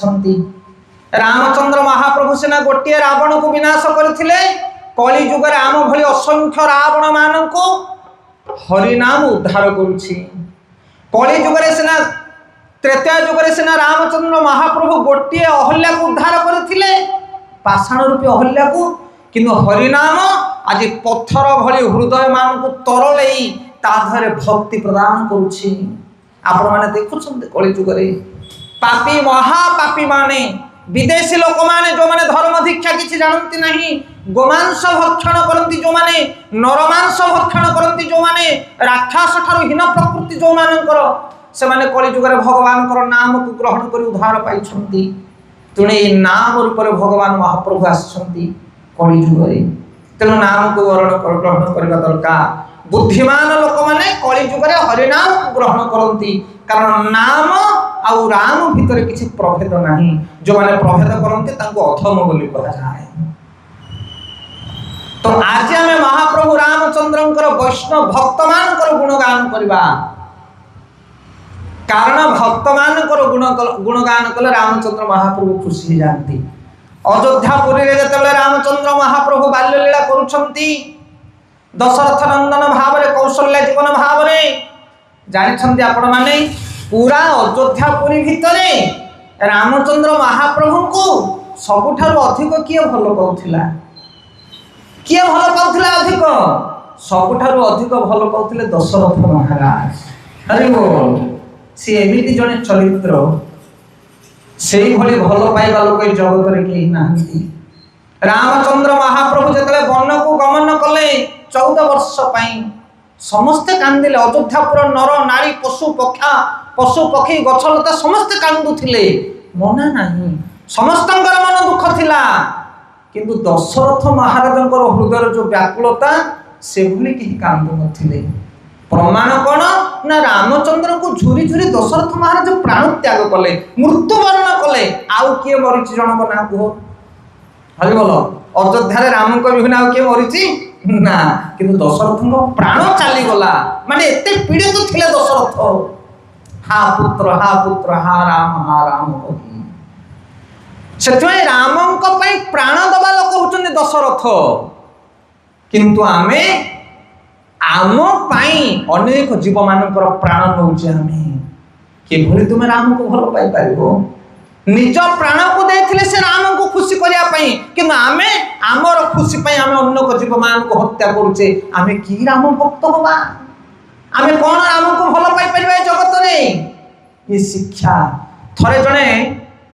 ଆସିଛନ୍ତି। रामचंद्र महाप्रभु सिना गोटे रावण को विनाश करथिले, कली जुगर आम भली असंख्य रावण मान को हरिनाम उद्धार करुछि। कली जुगर सिना त्रेता जुगर सिना रामचंद्र महाप्रभु गोटे अहल्या को उद्धार करथिले, पाषाण रूपी अहल्या को, किंतु हरिनाम आज पत्थर भली हृदय मान को तरलई ताधरे भक्ति प्रदान करुछि। आपण माने देखुछन्ते कली जुगरे पापी महापापी माने विदेशी लोक माने जो माने धर्म दीक्षा किसी जानती नहीं, गोमांस भक्षण करती जो माने, नरमांस भक्षण करती जो माने, राक्षस ठारू हीन प्रकृति जो मानकर से माने कली जुगरे भगवान कर नाम को ग्रहण कर उद्धार पाइछन्ति। तेणु ये नाम रूप भगवान महाप्रभु आछन्ति कली जुगरे, तेणु नाम को ग्रहण करबा दरकार। बुद्धिमान लोक माने कली जुगरे हरिनाम ग्रहण करती, कारण नाम आउ राम भितर किसी प्रभेद नहीं। जो माने प्रभेद करते अधम बोली कहा जाए। तो आज आम महाप्रभु रामचंद्र वैष्णव भक्त मान गुणगान करवा, कारण भक्त मान गुणगान कले रामचंद्र महाप्रभु खुशी जाती। अयोध्यापुरी रे जतले रामचंद्र महाप्रभु बाल्यलीला करुछंती, दशरथ नंदन भाव में कौशल्या जीवन भाव में जानी आपण माने पूरा अयोध्यापुरी भितरे रामचंद्र महाप्रभु को सबुठारु अधिक किए भल पाउथिला, किए भल पाउथिला अधिक, सबुठारु अधिक भल पाउथिले दशरथ महाराज। अरे बोल, सी एमिति जने चरित्र, सेही भली भल पाइबा लोक जगत रे केही नाहंती। रामचंद्र महाप्रभु जतले वन को गमन कले 14 वर्ष पाई समस्ते कांदिले। अयोध्यापुर नर नारी पशु पक्षी गछलता समस्ते कांदुथिले, मना नहीं, समस्तंकर मन दुख थिला, किंतु दशरथ महाराजंकर हृदय जो व्याकुलता से भली केही कांदु नथिले। प्रमाण कौन ना रामचंद्र को झुरी झुरी दशरथ महाराज प्राण त्याग कले, मृत्युवरण कले। आउ किए मरीची जनक ना कह, हरि बोल। अयोध्या राम को विभिन्न आउ किए मरीची ना, किंतु दशरथ प्राण चली गला। माने एते पीड़ित थिले दशरथ, हा पुत्र हा राम से राम प्राण दबा लोक होचंदी दशरथ, किंतु आमे आम अनेक जीव मानकर प्राण नौचे। आमे के भली तुमे राम को भल पाई पारिबो, निज प्राण को देथिले से राम को खुशी करिया पई, किंतु आमे आमर खुशी पई आमे अन्य जीव मान को हत्या करूचे। आमे की राम भक्त होबा, आमे कौन राम को भल पाई परिबा जगत रे। ये शिक्षा थरे जने